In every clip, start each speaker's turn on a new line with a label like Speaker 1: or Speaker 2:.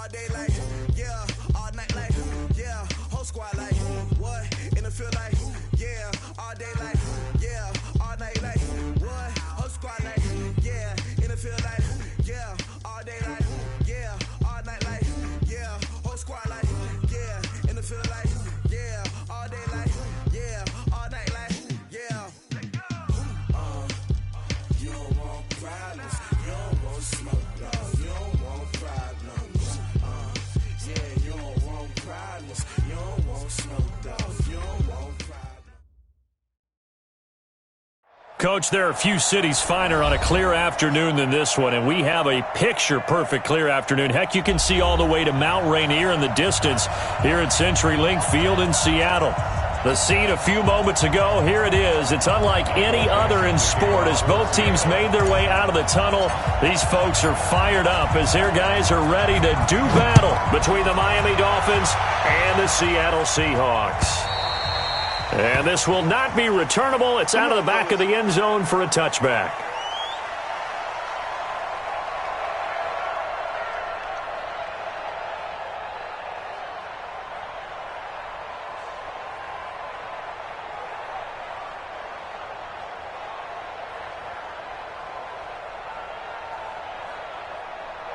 Speaker 1: all day like, yeah, all night like, yeah, whole squad like, what, in the field like, yeah, all day like, yeah, all night like, what, whole squad like, yeah, in the field like, yeah, all day like, yeah, all night like, yeah, whole squad like, yeah, in the field like, yeah, all day like, yeah, all night like, yeah. You don't want problems, you don't want smoke, no, you don't want problems. Yeah, you don't want problems, you don't want smoke, dog, you don't want problems.
Speaker 2: Coach, there are a few cities finer on a clear afternoon than this one, and we have a picture-perfect clear afternoon. Heck, you can see all the way to Mount Rainier in the distance here at CenturyLink Field in Seattle. The scene a few moments ago, here it is. It's unlike any other in sport as both teams made their way out of the tunnel. These folks are fired up as their guys are ready to do battle between the Miami Dolphins and the Seattle Seahawks. And this will not be returnable. It's out of the back of the end zone for a touchback.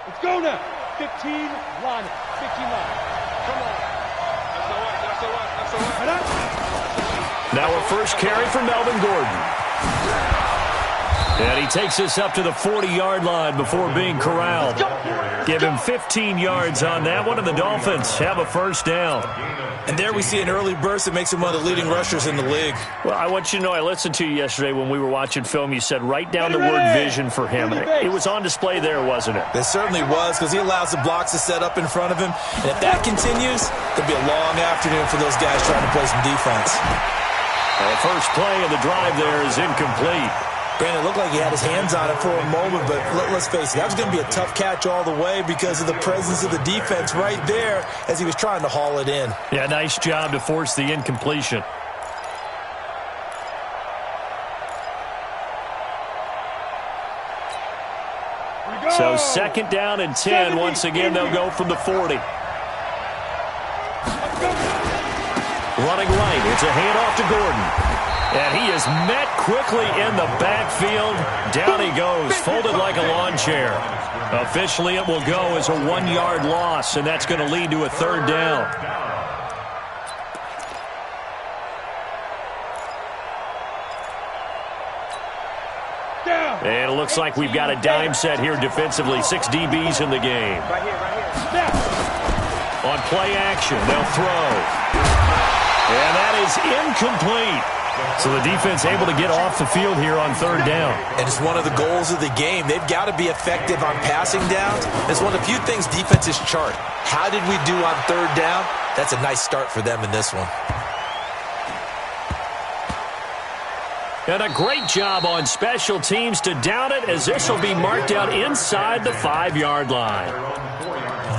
Speaker 3: Let's go now. 15 line. 15 line. Come on. That's all right.
Speaker 2: Now a first carry for Melvin Gordon. And he takes us up to the 40-yard line before being corralled. Give him 15 yards on that one, and the Dolphins have a first down.
Speaker 4: And there we see an early burst that makes him one of the leading rushers in the league.
Speaker 2: Well, I want you to know, I listened to you yesterday when we were watching film. You said write down the word vision for him. It was on display there, wasn't it?
Speaker 4: It certainly was, because he allows the blocks to set up in front of him. And if that continues, there'll be a long afternoon for those guys trying to play some defense.
Speaker 2: The first play of the drive there is incomplete.
Speaker 4: Brandon, it looked like he had his hands on it for a moment, but let's face it, that was going to be a tough catch all the way because of the presence of the defense right there as he was trying to haul it in.
Speaker 2: Yeah, nice job to force the incompletion. So second down and 10. Once again, they'll go from the 40. Running right, it's a handoff to Gordon. And he is met quickly in the backfield. Down he goes, folded like a lawn chair. Officially, it will go as a 1-yard loss, and that's going to lead to a third down. And it looks like we've got a dime set here defensively. 6 DBs in the game. On play action, they'll throw. And that is incomplete. So the defense able to get off the field here on third down.
Speaker 4: And it's one of the goals of the game. They've got to be effective on passing downs. It's one of the few things defenses chart. How did we do on third down? That's a nice start for them in this one.
Speaker 2: And a great job on special teams to down it, as this will be marked out inside the 5-yard line.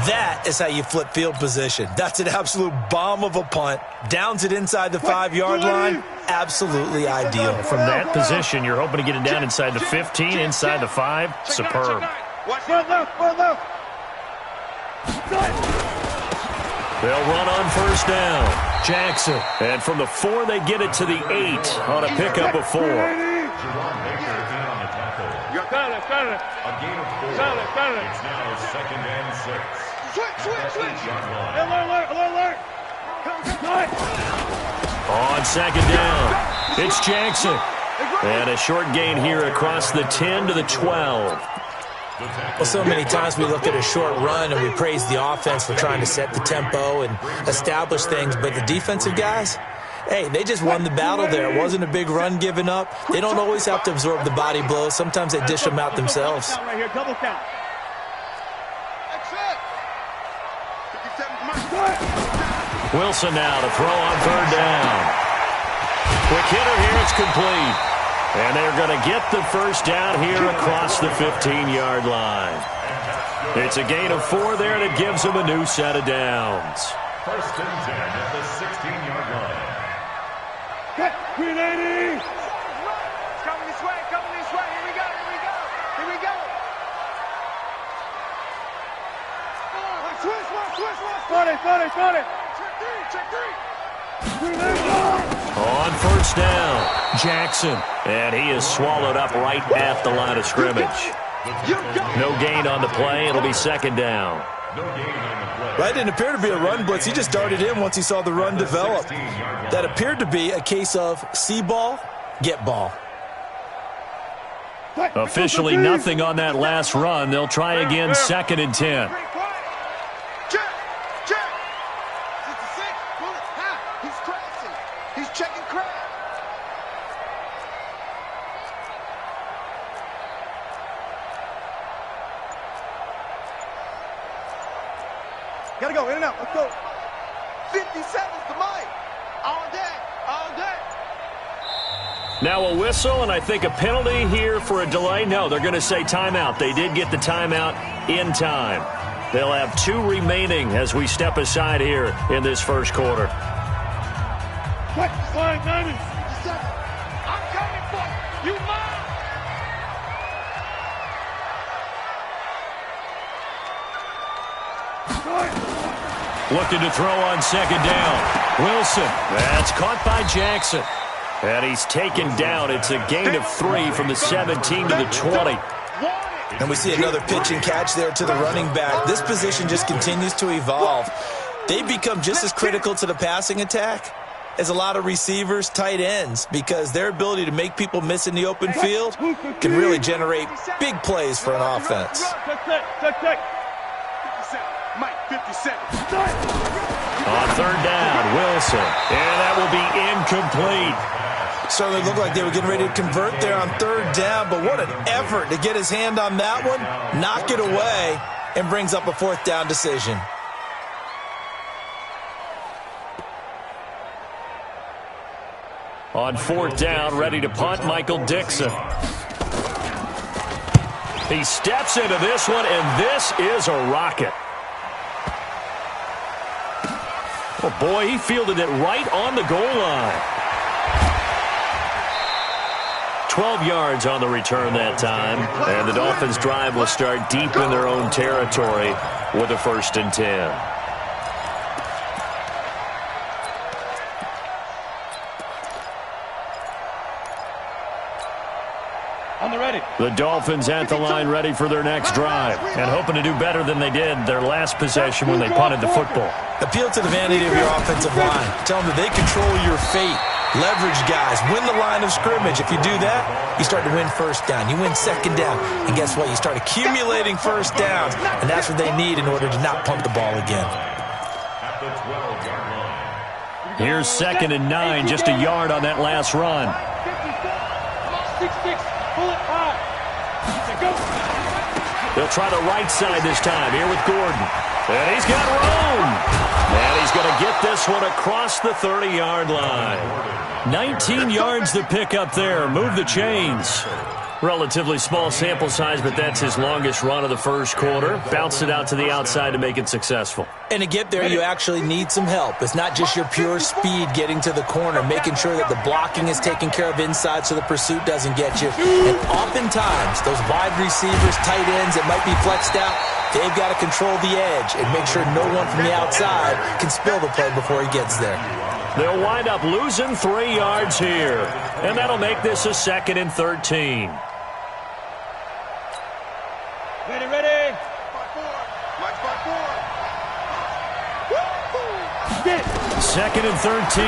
Speaker 4: That is how you flip field position. That's an absolute bomb of a punt. Downs it inside the 5-yard line. Absolutely ideal.
Speaker 2: From that position, you're hoping to get it down inside the 15, inside the 5. Superb. They'll run on first down. Jackson. And from the 4, they get it to the 8 on a pickup of 4.
Speaker 5: A gain of 4. It's now second and 6.
Speaker 3: Switch. Alert.
Speaker 2: On second down, it's Jackson. And a short gain here across the 10 to the 12.
Speaker 4: Well, so many times we look at a short run and we praise the offense for trying to set the tempo and establish things, but the defensive guys, hey, they just won the battle there. It wasn't a big run given up. They don't always have to absorb the body blows. Sometimes they dish them out themselves.
Speaker 3: Double count.
Speaker 2: Wilson now to throw on third down. Quick hitter here, it's complete. And they're going to get the first down here across the 15-yard line. It's a gain of 4 there, and it gives them a new set of downs.
Speaker 5: First and 10 at the 16-yard line.
Speaker 3: Green 80.
Speaker 1: Coming this way. Here we go.
Speaker 3: Switch.
Speaker 2: On first down, Jackson. And he is swallowed up right at the line of scrimmage. No gain on the play. It'll be second down.
Speaker 4: That didn't appear to be a run blitz. He just darted in once he saw the run develop. That appeared to be a case of see ball, get ball.
Speaker 2: Officially nothing on that last run. They'll try again, second and 10.
Speaker 1: Gotta go, in and out, let's go. 50 seconds to Mike. All day, all day.
Speaker 2: Now a whistle, and I think a penalty here for a delay. No, they're going to say timeout. They did get the timeout in time. They'll have 2 remaining as we step aside here in this first quarter.
Speaker 3: I'm coming for you. You mine.
Speaker 2: Looking to throw on second down. Wilson. That's caught by Jackson. And he's taken down. It's a gain of 3 from the 17 to the 20.
Speaker 4: And we see another pitch and catch there to the running back. This position just continues to evolve. They become just as critical to the passing attack as a lot of receivers, tight ends, because their ability to make people miss in the open field can really generate big plays for an offense.
Speaker 1: Mike, 50 seconds.
Speaker 2: On third down, Wilson. And that will be incomplete.
Speaker 4: Certainly looked like they were getting ready to convert there on third down, but what an effort to get his hand on that one, knock it away, and brings up a fourth down decision.
Speaker 2: On fourth down, ready to punt, Michael Dixon. He steps into this one, and this is a rocket. Oh, boy, he fielded it right on the goal line. 12 yards on the return that time, and the Dolphins' drive will start deep in their own territory with a 1st and 10. The Dolphins at the line ready for their next drive and hoping to do better than they did their last possession when they punted the football.
Speaker 4: Appeal to the vanity of your offensive line. Tell them that they control your fate. Leverage guys. Win the line of scrimmage. If you do that, you start to win first down. You win second down. And guess what? You start accumulating first downs. And that's what they need in order to not punt the ball again.
Speaker 2: Here's 2nd and 9, just a yard on that last run.
Speaker 3: 6-6, pull it high.
Speaker 2: They'll try the right side this time, here with Gordon. And he's got room. And he's going to get this one across the 30-yard line. 19 yards to pick up there. Move the chains. Relatively small sample size, but that's his longest run of the first quarter. Bounced it out to the outside to make it successful.
Speaker 4: And to get there, you actually need some help. It's not just your pure speed getting to the corner, making sure that the blocking is taken care of inside so the pursuit doesn't get you. And oftentimes, those wide receivers, tight ends that might be flexed out, they've got to control the edge and make sure no one from the outside can spill the play before he gets there.
Speaker 2: They'll wind up losing 3 yards here. And that'll make this a 2nd and 13.
Speaker 3: Ready.
Speaker 2: 2nd and 13.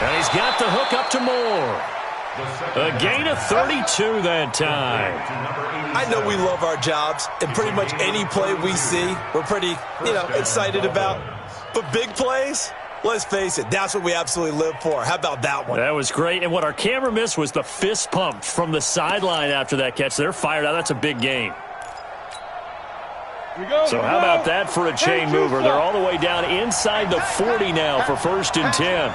Speaker 2: And he's got the hook up to Moore. A gain of 32 that time.
Speaker 4: I know we love our jobs, and pretty much any play we see, we're pretty, excited about. But big plays, let's face it, that's what we absolutely live for. How about that one?
Speaker 2: That was great. And what our camera missed was the fist pump from the sideline after that catch. They're fired out. That's a big gain. So how about that for a chain mover? They're all the way down inside the 40 now for 1st and 10.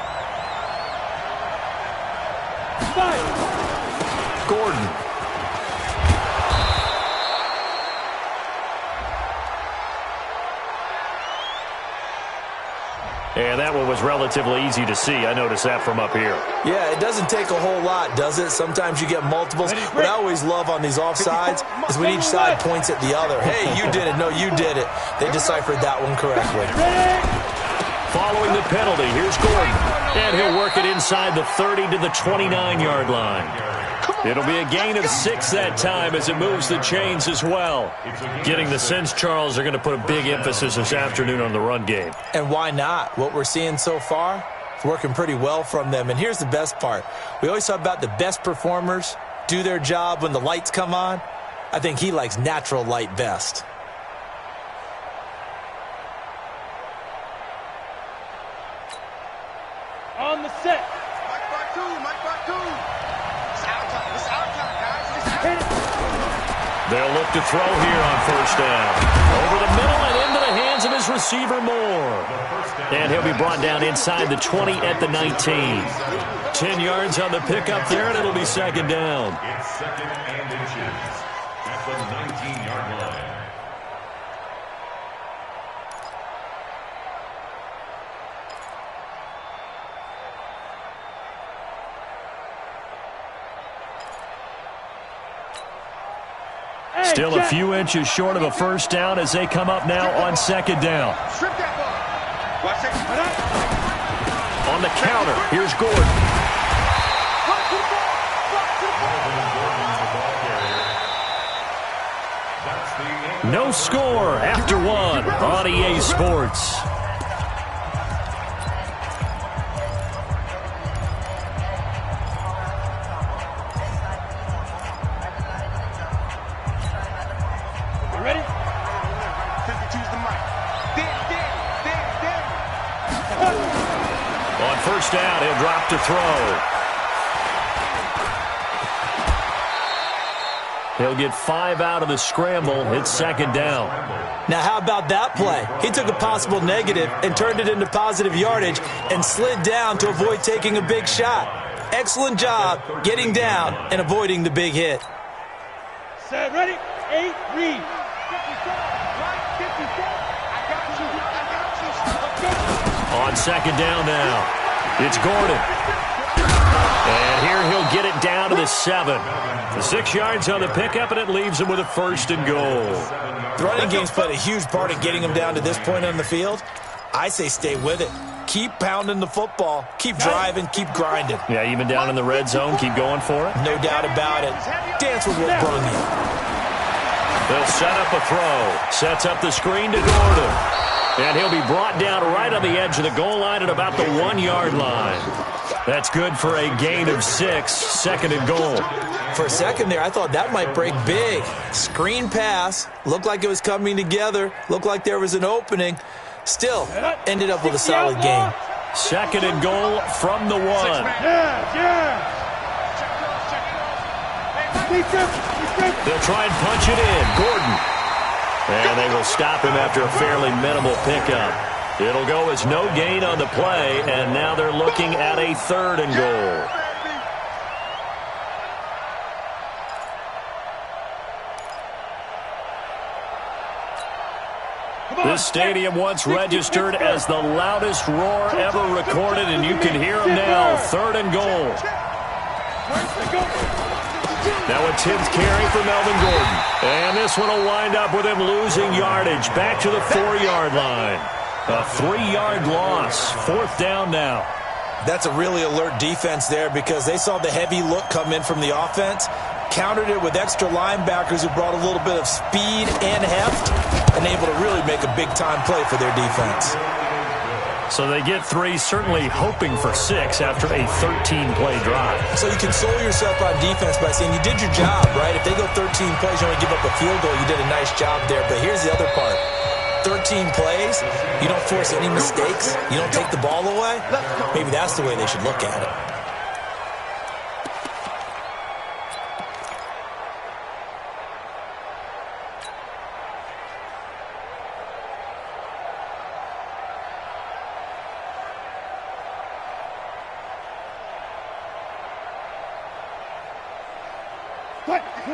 Speaker 2: Gordon. And that one was relatively easy to see. I noticed that from up here.
Speaker 4: Yeah, it doesn't take a whole lot, does it? Sometimes you get multiples. What I always love on these offsides is when each side points at the other. Hey, you did it. No, you did it. They deciphered that one correctly.
Speaker 2: Following the penalty, here's Gordon. And he'll work it inside the 30 to the 29-yard line. It'll be a gain of 6 that time as it moves the chains as well. Getting the sense, Charles, are going to put a big emphasis this afternoon on the run game.
Speaker 4: And why not? What we're seeing so far is working pretty well from them. And here's the best part. We always talk about the best performers do their job when the lights come on. I think he likes natural light best.
Speaker 3: On the set.
Speaker 2: They'll look to throw here on first down. Over the middle and into the hands of his receiver, Moore. And he'll be brought down inside the 20 at the 19. 10 yards on the pickup there, and it'll be second down.
Speaker 5: It's second and inches at the 19-yard line.
Speaker 2: Still a few inches short of a first down as they come up now on second down. On the counter, here's Gordon. No score after one on EA Sports. First down, he'll drop to throw. He'll get 5 out of the scramble. It's second down.
Speaker 4: Now, how about that play? He took a possible negative and turned it into positive yardage and slid down to avoid taking a big shot. Excellent job getting down and avoiding the big hit.
Speaker 3: Set, ready, 8, read.
Speaker 2: On second down now. It's Gordon. And here he'll get it down to the 7. The 6 yards on the pickup, and it leaves him with a first and goal.
Speaker 4: The running game's played a huge part in getting him down to this point on the field. I say stay with it. Keep pounding the football. Keep driving. Keep grinding.
Speaker 2: Yeah, even down in the red zone, keep going for it.
Speaker 4: No doubt about it. Dance with what brung you.
Speaker 2: They'll set up a throw. Sets up the screen to Gordon. And he'll be brought down right on the edge of the goal line at about the 1-yard line. That's good for a gain of 6, second and goal.
Speaker 4: For a second there, I thought that might break big. Screen pass. Looked like it was coming together. Looked like there was an opening. Still, ended up with a solid game.
Speaker 2: Second and goal from the 1. They'll try and punch it in. Gordon. And they will stop him after a fairly minimal pickup. It'll go as no gain on the play, and now they're looking at a 3rd and goal. This stadium once registered as the loudest roar ever recorded, and you can hear them now. 3rd and goal. Now a 10th carry for Melvin Gordon. And this one will wind up with him losing yardage. Back to the 4-yard line. A 3-yard loss. 4th down now.
Speaker 4: That's a really alert defense there because they saw the heavy look come in from the offense, countered it with extra linebackers who brought a little bit of speed and heft, and able to really make a big-time play for their defense.
Speaker 2: So they get 3, certainly hoping for 6 after a 13-play drive.
Speaker 4: So you console yourself on defense by saying you did your job, right? If they go 13 plays, you only give up a field goal, you did a nice job there. But here's the other part. 13 plays, you don't force any mistakes, you don't take the ball away. Maybe that's the way they should look at it.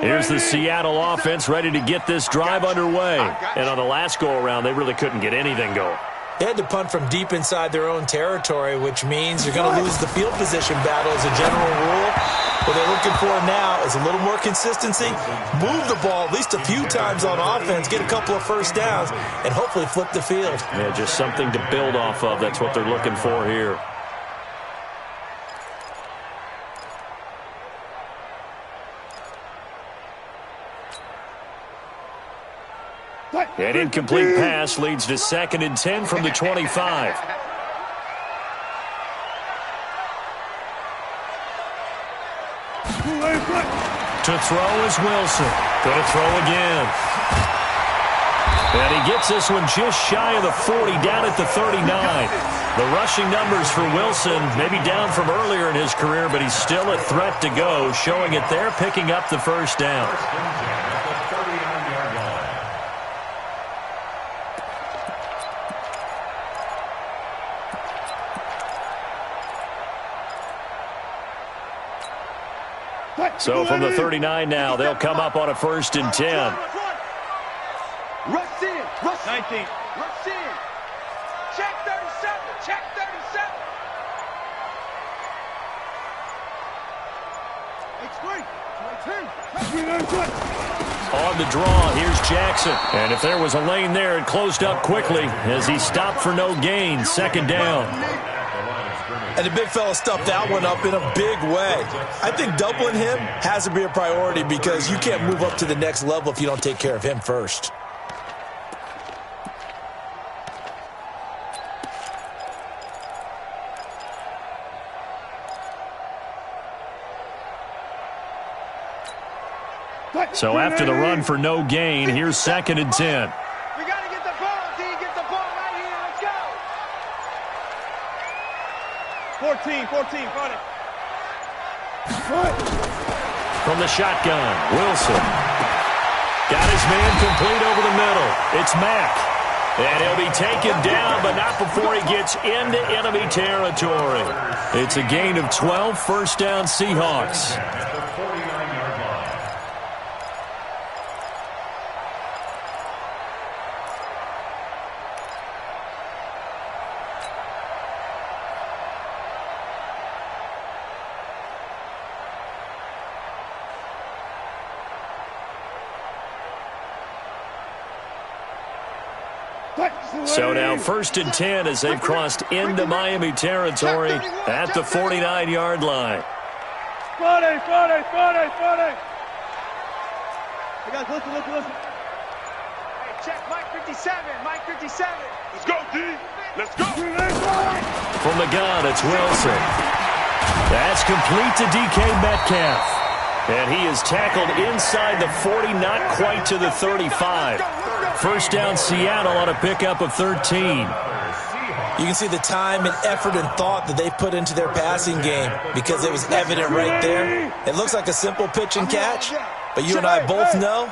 Speaker 2: Here's the Seattle offense ready to get this drive underway. And on the last go-around, they really couldn't get anything going.
Speaker 4: They had to punt from deep inside their own territory, which means you're going to lose the field position battle as a general rule. What they're looking for now is a little more consistency, move the ball at least a few times on offense, get a couple of first downs, and hopefully flip the field.
Speaker 2: Yeah, just something to build off of. That's what they're looking for here. An incomplete pass leads to 2nd and 10 from the 25. To throw is Wilson. Going to throw again. And he gets this one just shy of the 40, down at the 39. The rushing numbers for Wilson maybe down from earlier in his career, but he's still a threat to go, showing it there, picking up the first down. So from the 39 now, they'll come up on a 1st and 10.
Speaker 3: Rush in. Rush 19. Rush in. Check 37. Check 37.
Speaker 2: On the draw, here's Jackson. And if there was a lane there, it closed up quickly as he stopped for no gain. 2nd down.
Speaker 4: And the big fella stuffed that one up in a big way. I think doubling him has to be a priority because you can't move up to the next level if you don't take care of him first.
Speaker 2: So after the run for no gain, here's 2nd and 10.
Speaker 3: We got to get the ball, D. Get the ball right here. Let's go. 14, 40.
Speaker 2: From the shotgun, Wilson. Got his man complete over the middle. It's Mack. And he'll be taken down, but not before he gets into enemy territory. It's a gain of 12, 1st down Seahawks. So now 1st and 10 as they've crossed into Miami territory at the 49-yard line.
Speaker 3: 40. Hey guys, listen. Hey, check Mike 57. Let's go, D. Let's go.
Speaker 2: From the gun, it's Wilson. That's complete to DK Metcalf. And he is tackled inside the 40, not quite to the 35. 1st down Seattle on a pickup of 13.
Speaker 4: You can see the time and effort and thought that they put into their passing game because it was evident right there. It looks like a simple pitch and catch, but you and I both know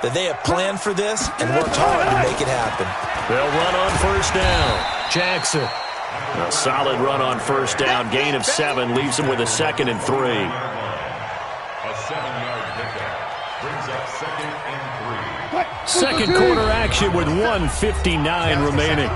Speaker 4: that they have planned for this and worked hard to make it happen.
Speaker 2: They'll run on 1st down. Jackson. A solid run on 1st down. Gain of 7 leaves him with a 2nd and 3.
Speaker 5: A 7-yard pickup brings up 2nd and 3.
Speaker 2: Second quarter action with 1:59 remaining.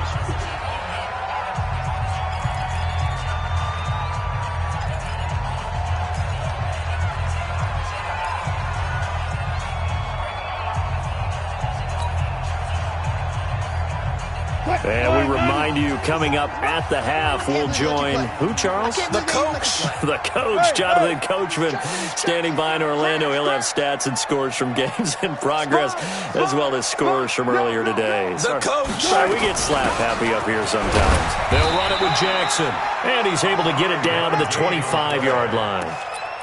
Speaker 2: And we remind you, coming up at the half, we'll join who, Charles?
Speaker 4: The coach.
Speaker 2: The coach, Jonathan Coachman, standing by in Orlando. He'll have stats and scores from games in progress, as well as scores from earlier today.
Speaker 4: The coach.
Speaker 2: Sorry, we get slap happy up here sometimes. They'll run it with Jackson, and he's able to get it down to the 25-yard line.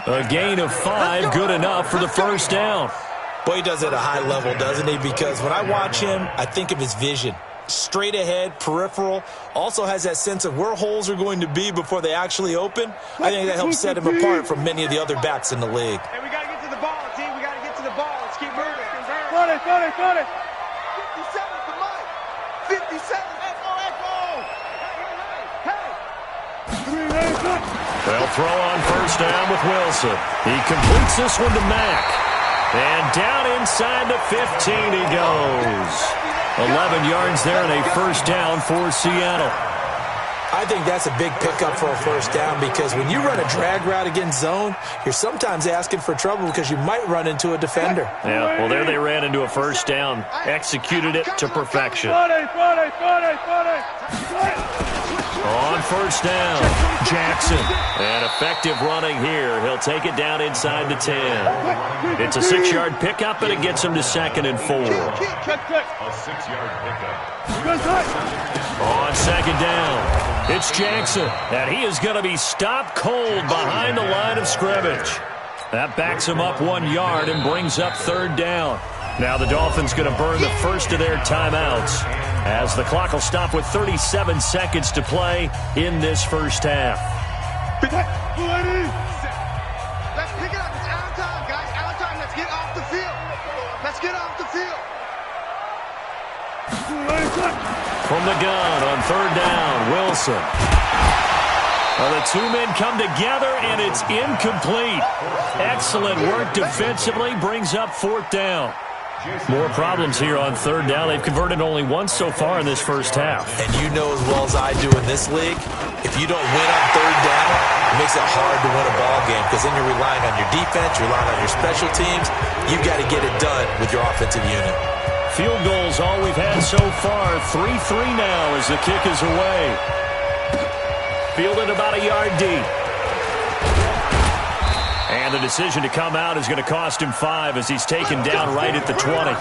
Speaker 2: A gain of 5, good enough for the 1st down.
Speaker 4: Boy, he does it at a high level, doesn't he? Because when I watch him, I think of his vision. Straight ahead, peripheral, also has that sense of where holes are going to be before they actually open. I think that helps set him apart from many of the other backs in the league.
Speaker 3: Hey, we got to get to the ball, team. We got to get to the ball. Let's keep moving. 40. 57 to Mike. 57. Echo. Hey.
Speaker 2: They'll throw on 1st down with Wilson. He completes this one to Mack. And down inside the 15 he goes. 11 yards there and a first down for Seattle.
Speaker 4: I think that's a big pickup for a first down because when you run a drag route against zone, you're sometimes asking for trouble because you might run into a defender.
Speaker 2: Yeah, well, there they ran into a first down. Executed it to perfection. On first down, Jackson. And effective running here. He'll take it down inside the 10. It's a 6-yard pickup, and it gets him to 2nd and 4.
Speaker 5: A 6-yard pickup.
Speaker 2: On 2nd down, it's Jackson. And he is going to be stopped cold behind the line of scrimmage. That backs him up 1 yard and brings up 3rd down. Now the Dolphins going to burn the first of their timeouts as the clock will stop with 37 seconds to play in this first half.
Speaker 3: Let's pick it up. It's out of time, guys. Out of time. Let's get off the field. Let's get off the field.
Speaker 2: From the gun on 3rd down, Wilson. Well, the two men come together, and it's incomplete. Excellent work defensively, brings up 4th down. More problems here on 3rd down. They've converted only once so far in this first half.
Speaker 4: And you know as well as I do in this league, if you don't win on 3rd down, it makes it hard to win a ball game because then you're relying on your defense, you're relying on your special teams. You've got to get it done with your offensive unit.
Speaker 2: Field goals all we've had so far. 3-3 now as the kick is away. Fielded about a yard deep. And the decision to come out is going to cost him 5 as he's taken down right at the 20.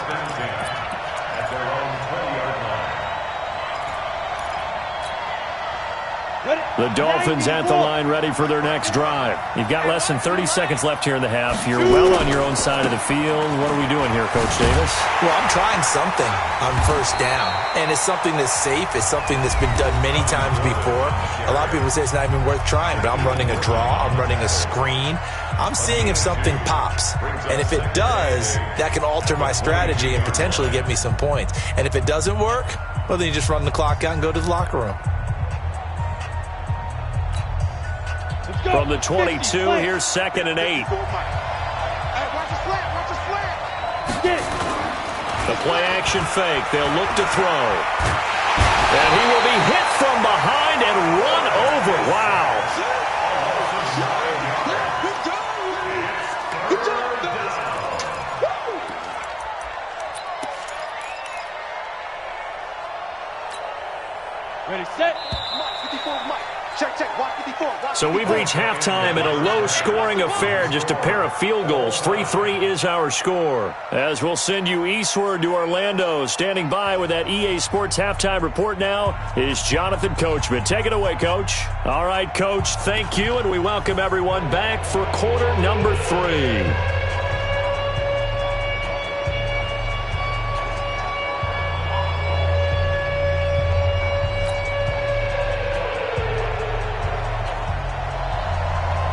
Speaker 2: The Dolphins at the line ready for their next drive. You've got less than 30 seconds left here in the half. You're well on your own side of the field. What are we doing here, Coach Davis?
Speaker 4: Well, I'm trying something on first down, and it's something that's safe. It's something that's been done many times before. A lot of people say it's not even worth trying, but I'm running a draw. I'm running a screen. I'm seeing if something pops, and if it does, that can alter my strategy and potentially get me some points. And if it doesn't work, well, then you just run the clock out and go to the locker room.
Speaker 2: From the 22, here's 2nd and 8.
Speaker 3: Hey, watch the slant. Watch the slant.
Speaker 2: The play action fake. They'll look to throw. And he will be hit from behind and run over. Wow.
Speaker 3: Ready, set. Mike, 54, Mike. Check, watch 54.
Speaker 2: So we've reached halftime in a low-scoring affair, just a pair of field goals. 3-3 is our score. As we'll send you eastward to Orlando. Standing by with that EA Sports halftime report now is Jonathan Coachman. Take it away, Coach. All right, Coach, thank you, and we welcome everyone back for quarter number 3.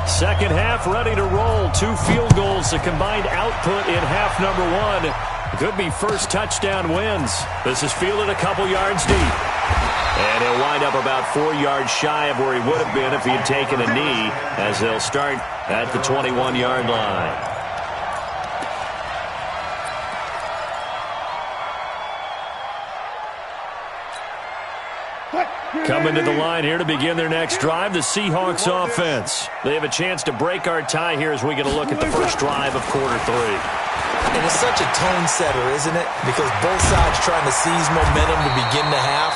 Speaker 2: Second half ready to roll. 2 field goals, the combined output in half number 1. Could be first touchdown wins. This is fielded a couple yards deep. And he'll wind up about 4 yards shy of where he would have been if he had taken a knee, as they'll start at the 21-yard line. Coming to the line here to begin their next drive, the Seahawks offense. They have a chance to break our tie here as we get a look at the first drive of quarter 3.
Speaker 4: And it's such a tone setter, isn't it? Because both sides trying to seize momentum to begin the half.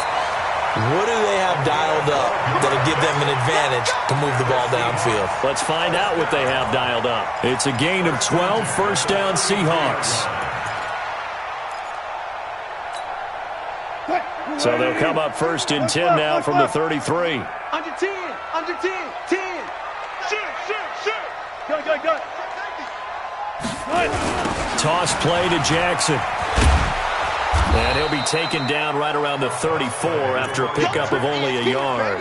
Speaker 4: What do they have dialed up that'll give them an advantage to move the ball downfield?
Speaker 2: Let's find out what they have dialed up. It's a gain of 12, first down Seahawks. So they'll come up first and 10 now from the 33.
Speaker 3: Under 10, under 10, 10. Shoot. Go.
Speaker 2: Toss play to Jackson. And he'll be taken down right around the 34 after a pickup of only a yard.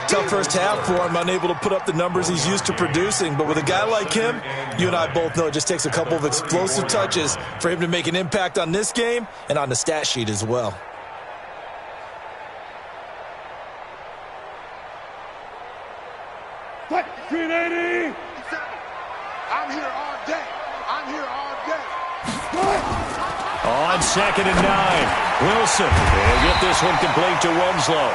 Speaker 4: Tough first half for him, unable to put up the numbers he's used to producing. But with a guy like him, you and I both know it just takes a couple of explosive touches for him to make an impact on this game and on the stat sheet as well.
Speaker 3: What? 380. I'm here all day.
Speaker 2: On 2nd 2nd and 9. Wilson will get this one complete to Winslow.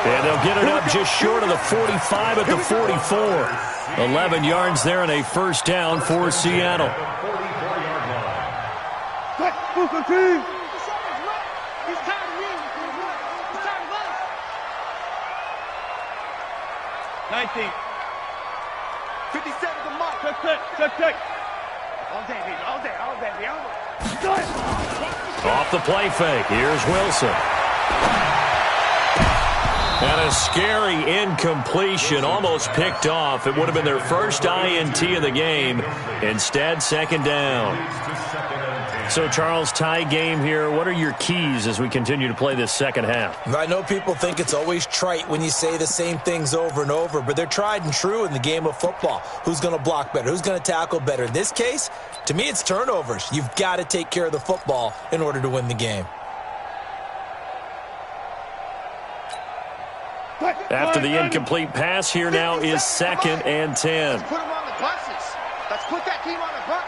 Speaker 2: And they'll get it up just short of the 45 at the 44. 11 yards there and a first down for Seattle.
Speaker 3: Nineteen. 57 to Mike. Check. All day, baby. All day, baby.
Speaker 2: Off the play fake. Here's Wilson. And a scary incompletion, almost picked off. It would have been their first INT of the game. Instead, 2nd down. So, Charles, tie game here. What are your keys as we continue to play this second half?
Speaker 4: I know people think it's always trite when you say the same things over and over, but they're tried and true in the game of football. Who's going to block better? Who's going to tackle better? In this case, to me, it's turnovers. You've got to take care of the football in order to win the game.
Speaker 2: After the incomplete pass, here now is 2nd and 10.
Speaker 3: Let's put them on the buses. Let's put that team on the bus.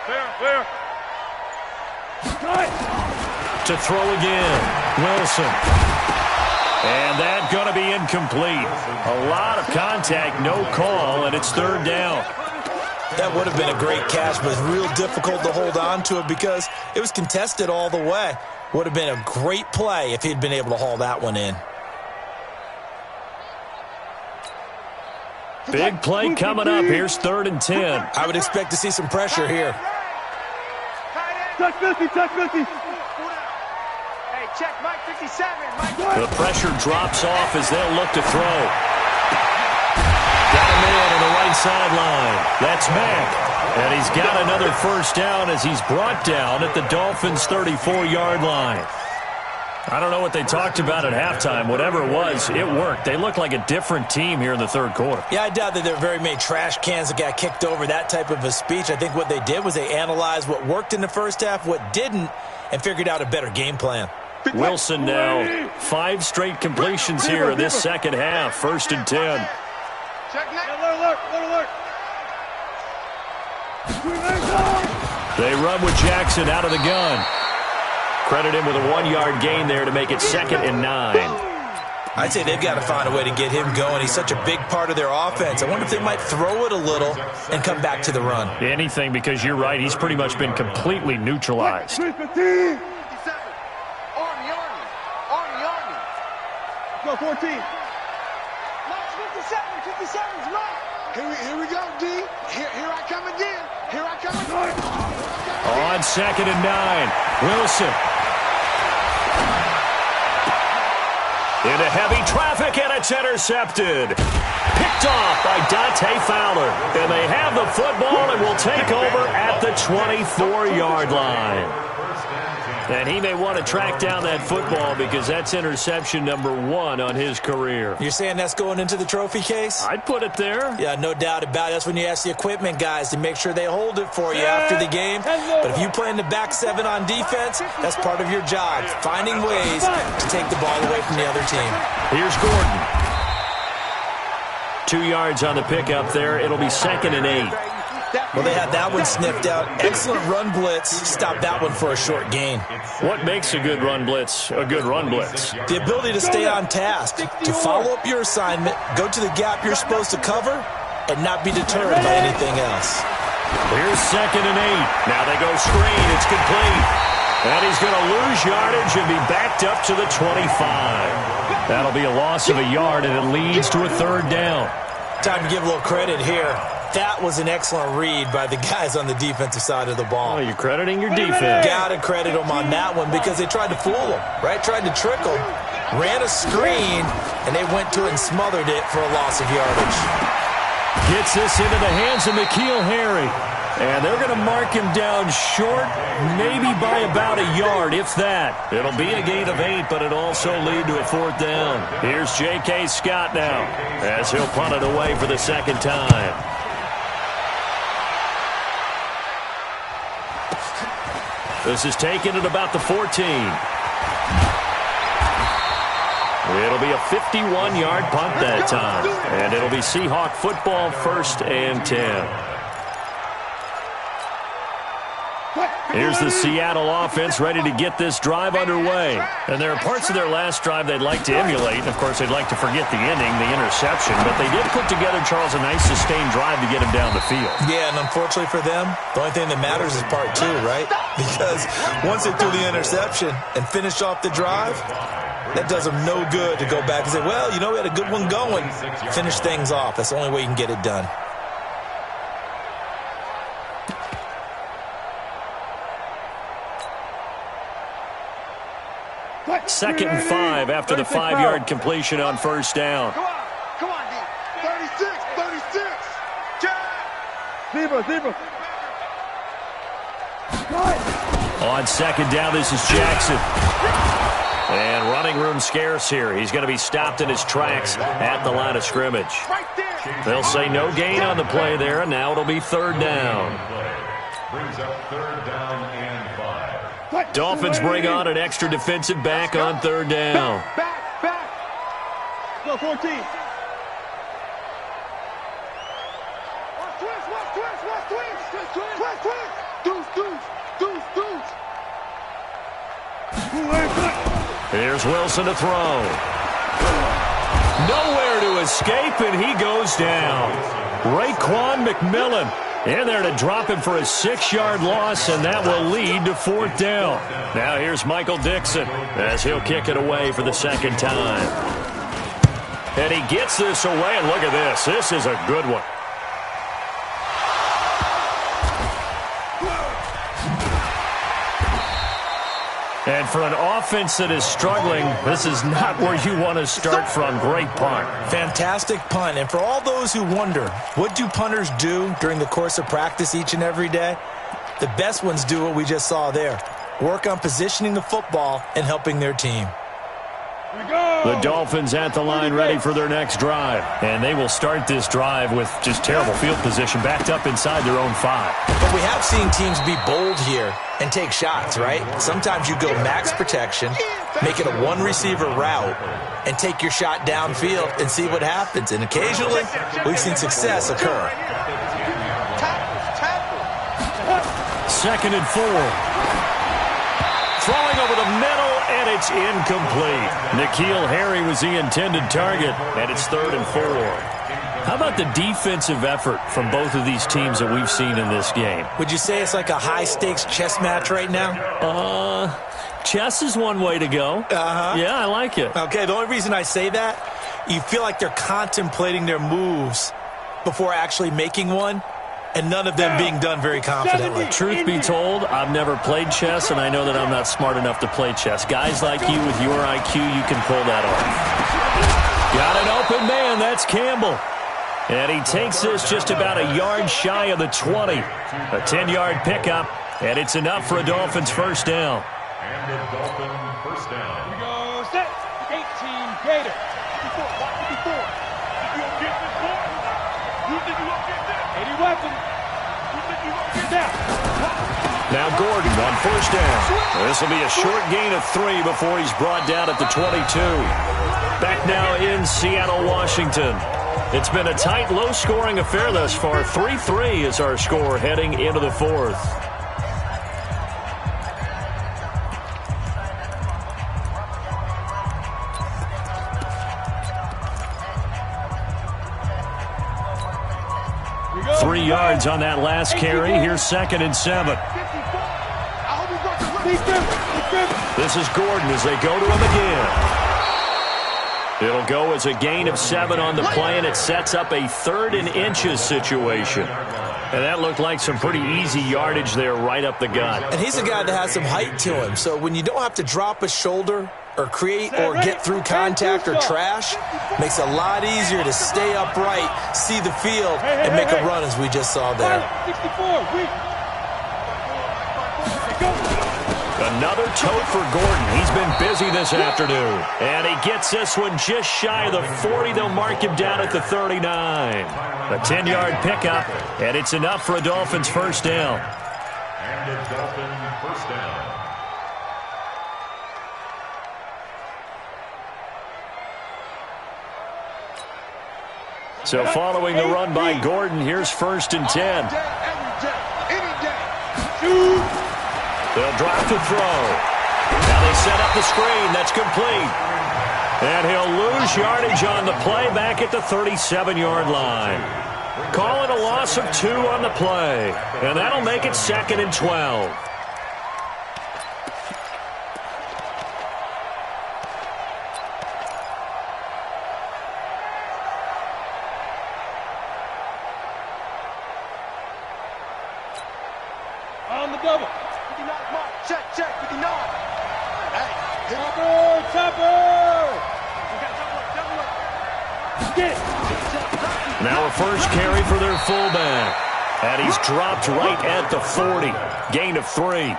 Speaker 3: Clear.
Speaker 2: To throw again, Wilson. And that's going to be incomplete. A lot of contact, no call, and it's 3rd down.
Speaker 4: That would have been a great catch, but it's real difficult to hold on to it because it was contested all the way. Would have been a great play if he'd been able to haul that one in.
Speaker 2: Big play coming up. Here's 3rd and 10.
Speaker 4: I would expect to see some pressure here.
Speaker 3: Check 50. Hey, check Mike 57.
Speaker 2: The pressure drops off as they'll look to throw. Got a man on the right sideline. That's Mack. And he's got another first down as he's brought down at the Dolphins' 34-yard line. I don't know what they talked about at halftime. Whatever it was, it worked. They look like a different team here in the 3rd quarter.
Speaker 4: Yeah, I doubt that there were very many trash cans that got kicked over, that type of a speech. I think what they did was they analyzed what worked in the first half, what didn't, and figured out a better game plan.
Speaker 2: Wilson now 5 straight completions here in this second half. 1st and 10.
Speaker 3: Check alert.
Speaker 2: They run with Jackson out of the gun. Credit him with a 1-yard gain there to make it 2nd and 9.
Speaker 4: I'd say they've got to find a way to get him going. He's such a big part of their offense. I wonder if they might throw it a little and come back to the run.
Speaker 2: Anything, because you're right. He's pretty much been completely neutralized.
Speaker 3: 57. Army. Go 14. Mike 57's right. Here we go, D. Here I come again.
Speaker 2: On 2nd and 9. Wilson. Into heavy traffic, and it's intercepted. Picked off by Dante Fowler. And they have the football and will take over at the 24-yard line. And he may want to track down that football because that's interception number 1 on his career.
Speaker 4: You're saying that's going into the trophy case?
Speaker 2: I'd put it there.
Speaker 4: Yeah, no doubt about it. That's when you ask the equipment guys to make sure they hold it for you after the game. But if you play in the back 7 on defense, that's part of your job, finding ways to take the ball away from the other team.
Speaker 2: Here's Gordon. 2 yards on the pickup there. It'll be 2nd and 8.
Speaker 4: Well, they had that one sniffed out. Excellent run blitz. Stop that one for a short gain.
Speaker 2: What makes a good run blitz a good run blitz?
Speaker 4: The ability to stay on task, to follow up your assignment, go to the gap you're supposed to cover, and not be deterred by anything else.
Speaker 2: Here's 2nd and 8. Now they go screen. It's complete. And he's going to lose yardage and be backed up to the 25. That'll be a loss of a yard, and it leads to a 3rd down.
Speaker 4: Time to give a little credit here. That was an excellent read by the guys on the defensive side of the ball.
Speaker 2: Oh, you're crediting your defense.
Speaker 4: Got to credit them on that one because they tried to fool them, right? Tried to trick them, ran a screen, and they went to it and smothered it for a loss of yardage.
Speaker 2: Gets this into the hands of N'Keal Harry. And they're going to mark him down short, maybe by about a yard, if that. It'll be a gain of 8, but it'll also lead to a 4th down. Here's J.K. Scott now as he'll punt it away for the 2nd time. This is taken at about the 14. It'll be a 51-yard punt that time. And it'll be Seahawk football, 1st and 10. Here's the Seattle offense ready to get this drive underway. And there are parts of their last drive they'd like to emulate. And, of course, they'd like to forget the ending, the interception. But they did put together, Charles, a nice sustained drive to get him down the field.
Speaker 4: Yeah, and unfortunately for them, the only thing that matters is part two, right? Because once they threw the interception and finished off the drive, that does them no good to go back and say, well, you know, we had a good one going. Finish things off. That's the only way you can get it done.
Speaker 2: Second and 5 after the 5-yard completion on first down.
Speaker 3: Come on, D. 36. Zebra.
Speaker 2: On second down, this is Jackson. And running room scarce here. He's going to be stopped in his tracks at the line of scrimmage. They'll say no gain on the play there, and now it'll be third down.
Speaker 5: Brings up third down and 5.
Speaker 2: Dolphins bring on an extra defensive back on third down.
Speaker 3: Back. Go, 14. Deuce.
Speaker 2: Here's Wilson to throw. Nowhere to escape, and he goes down. Raekwon McMillan in there to drop him for a 6-yard loss, and that will lead to fourth down. Now here's Michael Dixon as he'll kick it away for the second time. And he gets this away, and look at this. This is a good one. And for an offense that is struggling, this is not where you want to start from. Great punt.
Speaker 4: Fantastic punt. And for all those who wonder, what do punters do during the course of practice each and every day? The best ones do what we just saw there. Work on positioning the football and helping their team.
Speaker 2: The Dolphins at the line ready for their next drive. And they will start this drive with just terrible field position backed up inside their own 5.
Speaker 4: But we have seen teams be bold here and take shots, right? Sometimes you go max protection, make it a one-receiver route, and take your shot downfield and see what happens. And occasionally, we've seen success occur.
Speaker 2: Second and 4. Throwing over the middle, and it's incomplete. N'Keal Harry was the intended target, and it's third and 4. How about the defensive effort from both of these teams that we've seen in this game?
Speaker 4: Would you say it's like a high-stakes chess match right now?
Speaker 2: Chess is one way to go. Yeah, I like it.
Speaker 4: Okay, the only reason I say that, you feel like they're contemplating their moves before actually making one, and none of them being done very confidently.
Speaker 2: Truth be told, I've never played chess, and I know that I'm not smart enough to play chess. Guys like you with your IQ, you can pull that off. Got an open man. That's Campbell. And he takes this just about a yard shy of the 20. A 10-yard pickup, and it's enough for a Dolphins first down.
Speaker 5: And a Dolphin first down.
Speaker 3: We go set. 18 Gator. 54. Watch 54. You don't get this boy. You think you won't get this? 80 weapons. You think you won't get that?
Speaker 2: Now Gordon on first down. This will be a short gain of 3 before he's brought down at the 22. Back now in Seattle, Washington. It's been a tight, low-scoring affair thus far. 3-3 is our score heading into the fourth. Three yards on that last carry. Here's second and 7. This is Gordon as they go to him again. It'll go as a gain of 7 on the play, and it sets up a 3rd and inches situation. And that looked like some pretty easy yardage there right up the gut.
Speaker 4: And he's a guy that has some height to him, so when you don't have to drop a shoulder or create or get through contact or trash, makes it a lot easier to stay upright, see the field, and make a run as we just saw there.
Speaker 3: 64.
Speaker 2: Another tote for Gordon. He's been busy this afternoon. And he gets this one just shy of the 40. They'll mark him down at the 39. A 10-yard pickup, and it's enough for a Dolphins first down.
Speaker 5: And a Dolphin first down.
Speaker 2: So following the run by Gordon, here's first and 10. They'll drop to throw. Now they set up the screen. That's complete. And he'll lose yardage on the play back at the 37-yard line. Call it a loss of 2 on the play. And that'll make it 2nd and 12.
Speaker 3: On the double. 59 mark. Check, 59. Hey, Tupper.
Speaker 2: Now a first carry for their fullback. And he's dropped right at the 40. Gain of 3.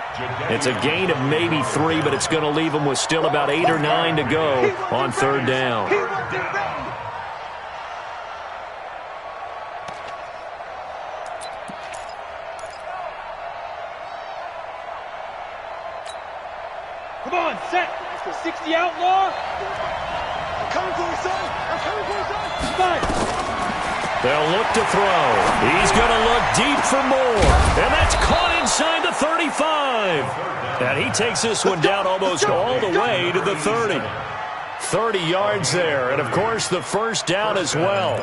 Speaker 2: It's a gain of maybe 3, but it's going to leave him with still about 8 or 9 to go on 3rd down.
Speaker 3: Come on, set. 60 outlaw. I'm coming for you, son. I'm coming for you, son. Fine.
Speaker 2: They'll look to throw. He's going to look deep for more. And that's caught inside the 35. And he takes this one down almost all the way to the 30. 30 yards there. And, of course, the first down as well.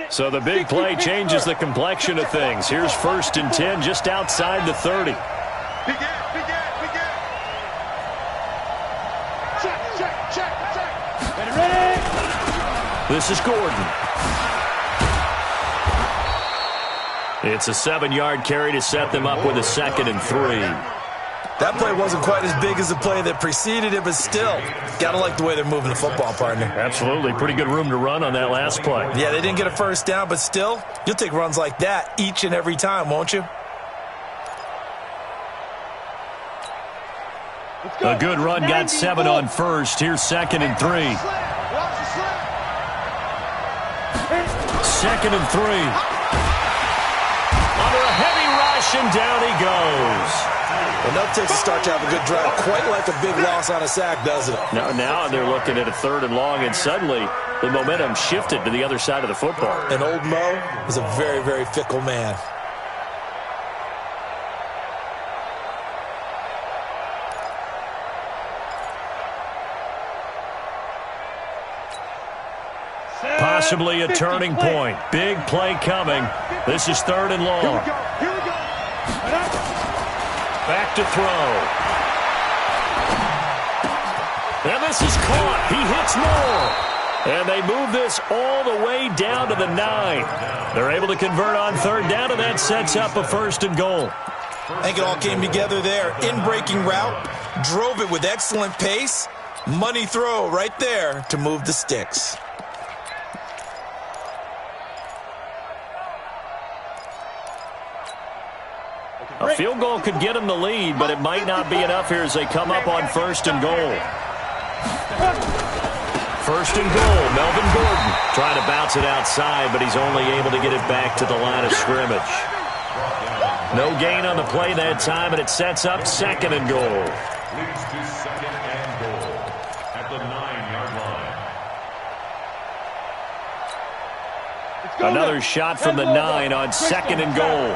Speaker 2: So the big play changes the complexion of things. Here's 1st and 10 just outside the 30.
Speaker 3: Ready.
Speaker 2: This is Gordon. It's a 7-yard carry to set them up with a 2nd and 3.
Speaker 4: That play wasn't quite as big as the play that preceded it, but still, gotta like the way they're moving the football, partner.
Speaker 2: Absolutely. Pretty good room to run on that last play.
Speaker 4: Yeah, they didn't get a first down, but still, you'll take runs like that each and every time, won't you?
Speaker 2: A good run got 7 on first. Here's 2nd and 3. 2nd and 3. Under a heavy rush, and down he goes.
Speaker 4: Enough takes a start to have a good drive. Quite like a big loss on a sack, doesn't it?
Speaker 2: Now they're looking at a 3rd and long, and suddenly the momentum shifted to the other side of the football.
Speaker 4: And old Mo is a very, very fickle man.
Speaker 2: Possibly a turning point. Big play coming. This is 3rd and long.
Speaker 3: Here we go.
Speaker 2: Back to throw. And this is caught. He hits more. And they move this all the way down to the 9. They're able to convert on 3rd down, and that sets up a 1st and goal.
Speaker 4: I think it all came together there. In-breaking route. Drove it with excellent pace. Money throw right there to move the sticks.
Speaker 2: A field goal could get them the lead, but it might not be enough here as they come up on 1st and goal. 1st and goal, Melvin Gordon trying to bounce it outside, but he's only able to get it back to the line of scrimmage. No gain on the play that time, and it sets up 2nd and goal.
Speaker 5: Leads to 2nd and goal at the 9-yard line.
Speaker 2: Another shot from the 9 on 2nd and goal.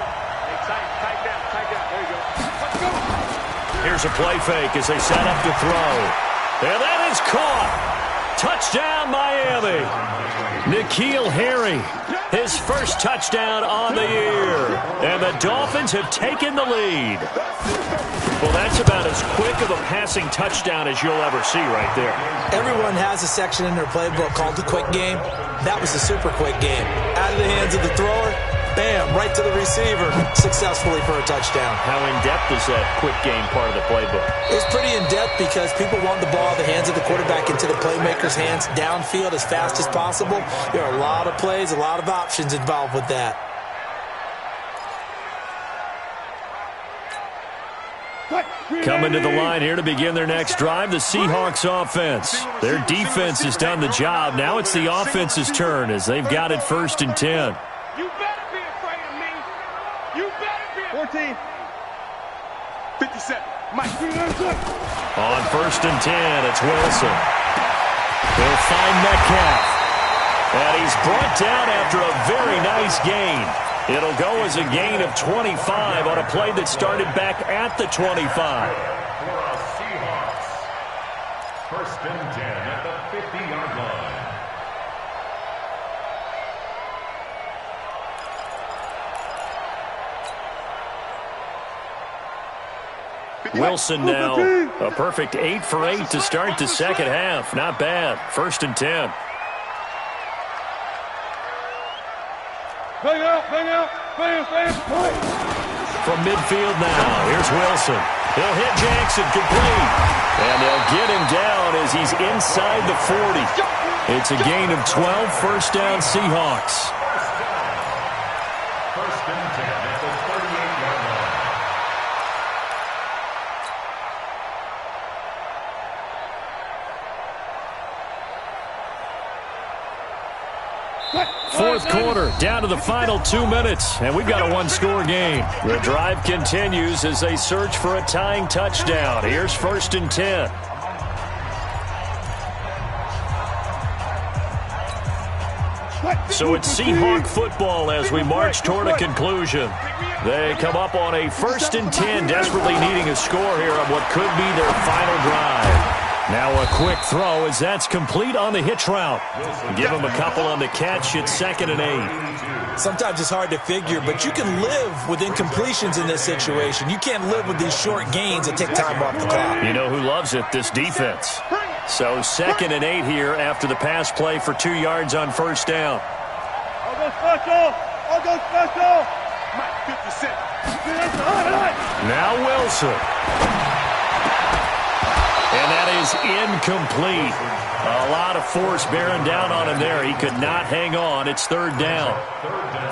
Speaker 2: Here's a play fake as they set up to throw. And that is caught. Touchdown, Miami. N'Keal Harry, his first touchdown on the year. And the Dolphins have taken the lead. Well, that's about as quick of a passing touchdown as you'll ever see right there.
Speaker 4: Everyone has a section in their playbook called the quick game. That was the super quick game. Out of the hands of the thrower, bam, right to the receiver, successfully for a touchdown.
Speaker 2: How in-depth is that quick game part of the playbook?
Speaker 4: It's pretty in-depth because people want the ball in the hands of the quarterback into the playmaker's hands downfield as fast as possible. There are a lot of plays, a lot of options involved with that.
Speaker 2: Coming to the line here to begin their next drive, the Seahawks offense. Their defense has done the job. Now it's the offense's turn as they've got it 1st and 10.
Speaker 3: You better be afraid of me. You better be. 14. 57. Mike.
Speaker 2: On 1st and 10, it's Wilson. They'll find Metcalf. And he's brought down after a very nice gain. It'll go as a gain of 25 on a play that started back at the 25.
Speaker 5: For a Seahawks. 1st and 10 at the 50-yard line.
Speaker 2: Wilson now, a perfect 8 for 8 to start the second half. Not bad. 1st and 10.
Speaker 3: Bang out, bang out, bang, bang, play.
Speaker 2: From midfield now, here's Wilson. He'll hit Jackson, complete. And they'll get him down as he's inside the 40. It's a gain of 12, 1st down Seahawks.
Speaker 5: 1st and 10 at the 38-yard line.
Speaker 2: Fourth quarter, down to the final 2 minutes, and we've got a one-score game. The drive continues as they search for a tying touchdown. Here's 1st and 10. So it's Seahawk football as we march toward a conclusion. They come up on a 1st and 10, desperately needing a score here on what could be their final drive. Now a quick throw as that's complete on the hitch route. Give him a couple on the catch. It's 2nd and 8.
Speaker 4: Sometimes it's hard to figure, but you can live with incompletions in this situation. You can't live with these short gains that take time off the clock.
Speaker 2: You know who loves it? This defense. So 2nd and 8 here after the pass play for 2 yards on 1st down.
Speaker 3: I'll go special. I'll go special. Mike, 50 cents.
Speaker 2: Now Wilson. And that is incomplete. A lot of force bearing down on him there. He could not hang on. It's 3rd down.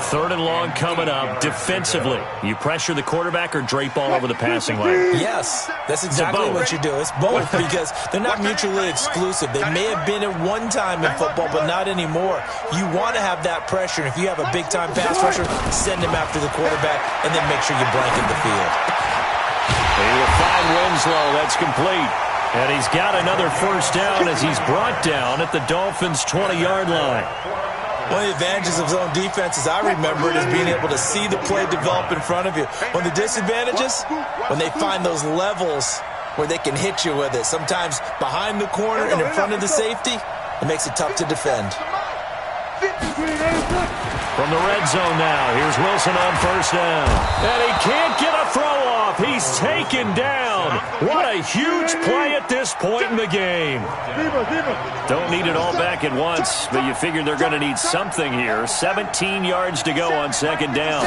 Speaker 2: 3rd and long coming up. Defensively, you pressure the quarterback or drape all over the passing lane?
Speaker 4: Yes, that's exactly what you do. It's both because they're not mutually exclusive. They may have been at one time in football, but not anymore. You want to have that pressure. If you have a big-time pass rusher, send him after the quarterback, and then make sure you blanket the field.
Speaker 2: He will find Winslow. That's complete. And he's got another 1st down as he's brought down at the Dolphins' 20-yard line.
Speaker 4: One of the advantages of zone defense, as I remember it, is being able to see the play develop in front of you. One of the disadvantages, when they find those levels where they can hit you with it, sometimes behind the corner and in front of the safety, it makes it tough to defend.
Speaker 2: From the red zone now, here's Wilson on 1st down. And he can't get a throw off. He's taken down. What a huge play at this point in the game. Don't need it all back at once, but you figure they're going to need something here. 17 yards to go on 2nd down.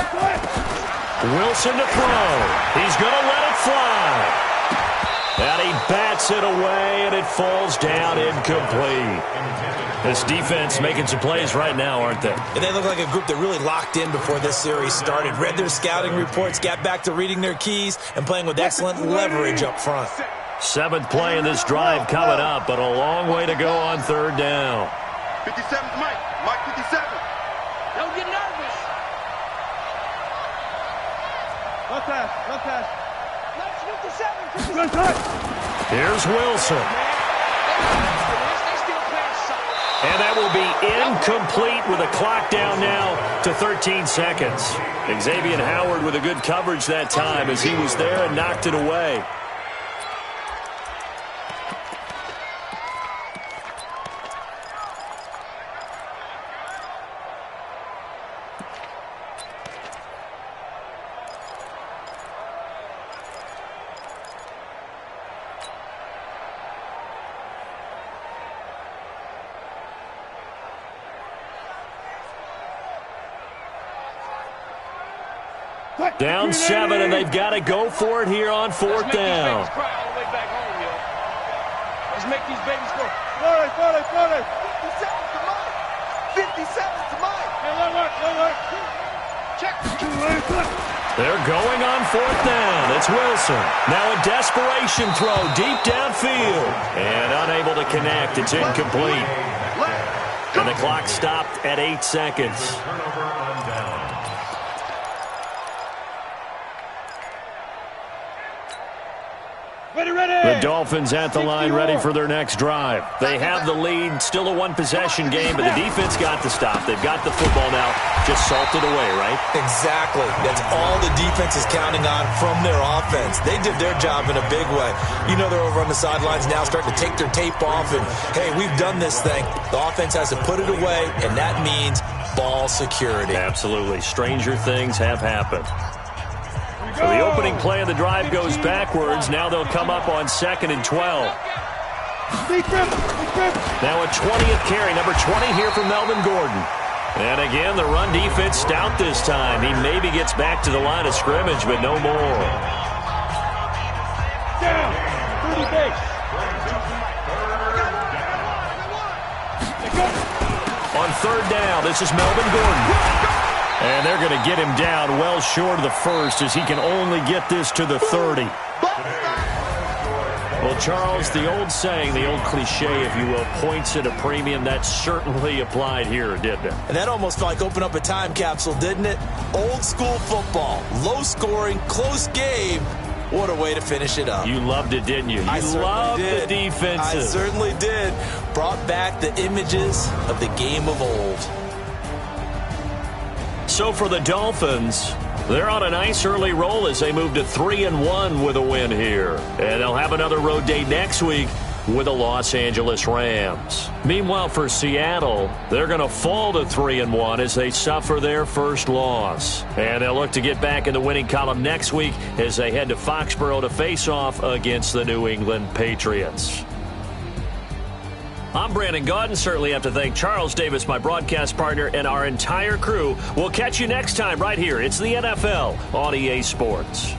Speaker 2: Wilson to throw. He's going to let it fly. And he bats it away, and it falls down incomplete. This defense making some plays right now, aren't they?
Speaker 4: And they look like a group that really locked in before this series started. Read their scouting reports, got back to reading their keys, and playing with excellent leverage up front.
Speaker 2: 7th play in this drive coming up, but a long way to go on 3rd down.
Speaker 3: 57's Mike. Mike 57. Don't get nervous. Left pass. Left pass. Left 57.
Speaker 2: Here's Wilson. And that will be incomplete with a clock down now to 13 seconds. Xavier Howard with a good coverage that time as he was there and knocked it away. Down 7, and they've got to go for it here on 4th down.
Speaker 3: Let's make these babies go. 40. 57 to Mike. 57 to Mike. Check.
Speaker 2: They're going on 4th down. It's Wilson. Now a desperation throw deep downfield. And unable to connect. It's incomplete. And the clock stopped at 8 seconds. The Dolphins at the line, ready for their next drive. They have the lead, still a one-possession game, but the defense got the stop. They've got the football now, just salted away, right?
Speaker 4: Exactly. That's all the defense is counting on from their offense. They did their job in a big way. You know they're over on the sidelines now starting to take their tape off, and, hey, we've done this thing. The offense has to put it away, and that means ball security.
Speaker 2: Absolutely. Stranger things have happened. So the opening play of the drive goes backwards. Now they'll come up on 2nd and 12. Now a 20th carry, number 20 here from Melvin Gordon. And again, the run defense stout this time. He maybe gets back to the line of scrimmage, but no more.
Speaker 3: Down, 30 base.
Speaker 2: On 3rd down, this is Melvin Gordon. And they're going to get him down well short of the first as he can only get this to the 30. Well, Charles, the old saying, the old cliche, if you will, points at a premium, that certainly applied here, didn't it?
Speaker 4: And that almost like opened up a time capsule, didn't it? Old school football, low scoring, close game. What a way to finish it up.
Speaker 2: You loved it, didn't you?
Speaker 4: I
Speaker 2: loved
Speaker 4: did.
Speaker 2: The defensive.
Speaker 4: I certainly did. Brought back the images of the game of old.
Speaker 2: So for the Dolphins, they're on a nice early roll as they move to 3-1 with a win here. And they'll have another road date next week with the Los Angeles Rams. Meanwhile, for Seattle, they're going to fall to 3-1 as they suffer their first loss. And they'll look to get back in the winning column next week as they head to Foxborough to face off against the New England Patriots. I'm Brandon Gaudin. Certainly have to thank Charles Davis, my broadcast partner, and our entire crew. We'll catch you next time right here. It's the NFL on EA Sports.